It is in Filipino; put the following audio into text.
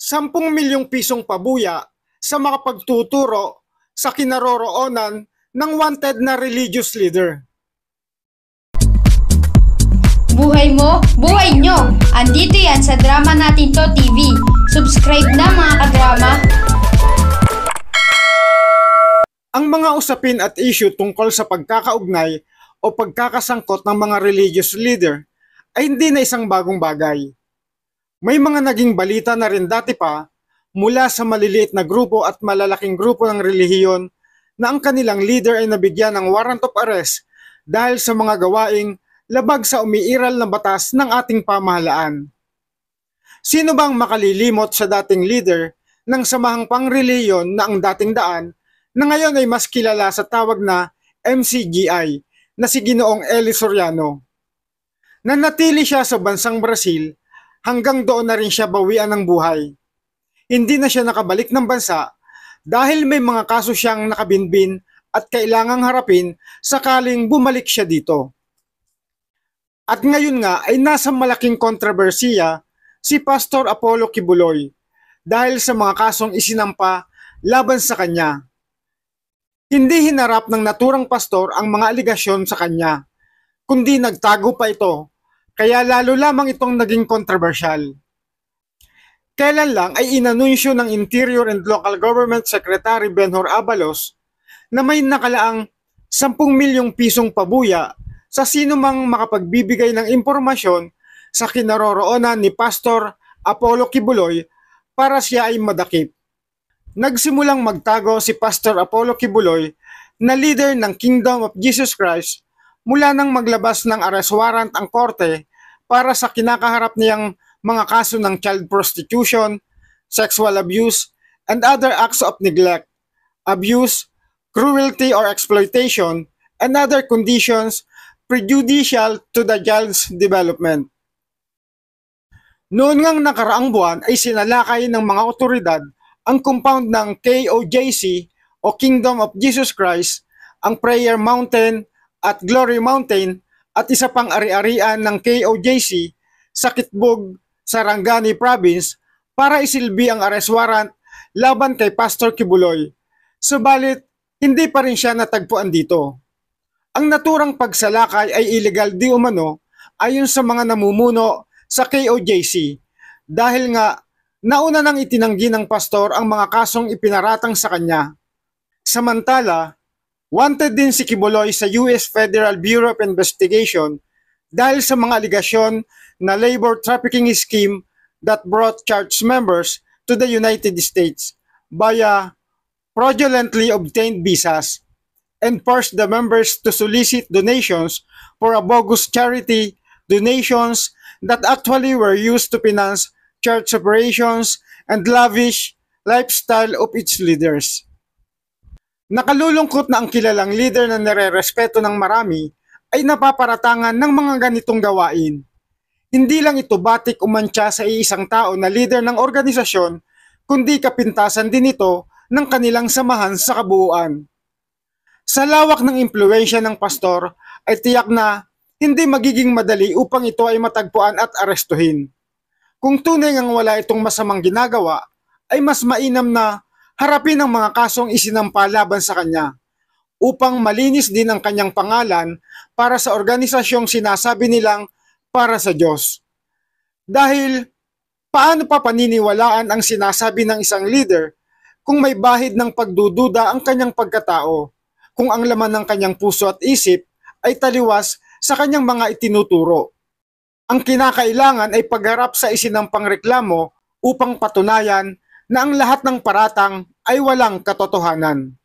10 milyong pisong pabuya sa makapagtuturo sa kinaroroonan ng wanted na religious leader. Buhay mo, buhay nyo! Andito yan sa Drama Natin To TV. Subscribe na mga kadrama! Ang mga usapin at issue tungkol sa pagkakaugnay o pagkakasangkot ng mga religious leader ay hindi na isang bagong bagay. May mga naging balita na rin dati pa mula sa maliliit na grupo at malalaking grupo ng relihiyon na ang kanilang leader ay nabigyan ng warrant of arrest dahil sa mga gawaing labag sa umiiral na batas ng ating pamahalaan. Sino bang makalilimot sa dating leader ng samahang pangrelihiyon na ang dating daan na ngayon ay mas kilala sa tawag na MCGI na si Ginoong Eli Soriano? Nanatili siya sa bansang Brazil hanggang doon na rin siya bawian ng buhay. Hindi na siya nakabalik ng bansa dahil may mga kaso siyang nakabinbin at kailangang harapin sakaling bumalik siya dito. At ngayon nga ay nasa malaking kontrobersiya si Pastor Apollo Kibuloy dahil sa mga kasong isinampa laban sa kanya. Hindi hinarap ng naturang pastor ang mga aligasyon sa kanya, kundi nagtago pa ito, kaya lalo lamang itong naging kontrobersyal. Kailan lang ay inanunsyo ng Interior and Local Government Secretary Benhur Abalos na may nakalaang 10 milyong pisong pabuya sa sino mang makapagbibigay ng impormasyon sa kinaroroonan ni Pastor Apollo Kibuloy para siya ay madakip. Nagsimulang magtago si Pastor Apollo Kibuloy na leader ng Kingdom of Jesus Christ mula nang maglabas ng arrest warrant ang korte para sa kinakaharap niyang mga kaso ng child prostitution, sexual abuse, and other acts of neglect, abuse, cruelty or exploitation, and other conditions prejudicial to the child's development. Noon ngang nakaraang buwan ay sinalakay ng mga otoridad ang compound ng KOJC o Kingdom of Jesus Christ, ang Prayer Mountain at Glory Mountain at isa pang ari-arian ng KOJC sa Kitbug, Sarangani Province para isilbi ang arrest warrant laban kay Pastor Kibuloy. Subalit, hindi pa rin siya natagpuan dito. Ang naturang pagsalakay ay illegal di umano ayon sa mga namumuno sa KOJC dahil nga nauna nang itinanggi ng pastor ang mga kasong ipinaratang sa kanya. Samantala, wanted din si Kibuloy sa US Federal Bureau of Investigation dahil sa mga aligasyon na labor trafficking scheme that brought church members to the United States via fraudulently obtained visas and forced the members to solicit donations for a bogus charity, donations that actually were used to finance church operations and lavish lifestyle of its leaders. Nakalulungkot na ang kilalang leader na nare-respeto ng marami ay napaparatangan ng mga ganitong gawain. Hindi lang ito batik o mantsa sa iisang tao na leader ng organisasyon, kundi kapintasan din ito ng kanilang samahan sa kabuuan. Sa lawak ng impluwensya ng pastor ay tiyak na hindi magiging madali upang ito ay matagpuan at arestuhin. Kung tunay ngang wala itong masamang ginagawa, ay mas mainam na harapin ang mga kasong isinampa laban sa kanya upang malinis din ang kanyang pangalan para sa organisasyong sinasabi nilang para sa Diyos. Dahil paano pa paniniwalaan ang sinasabi ng isang leader kung may bahid ng pagdududa ang kanyang pagkatao, kung ang laman ng kanyang puso at isip ay taliwas sa kanyang mga itinuturo? Ang kinakailangan ay pagharap sa isinampang reklamo upang patunayan na ang lahat ng paratang ay walang katotohanan.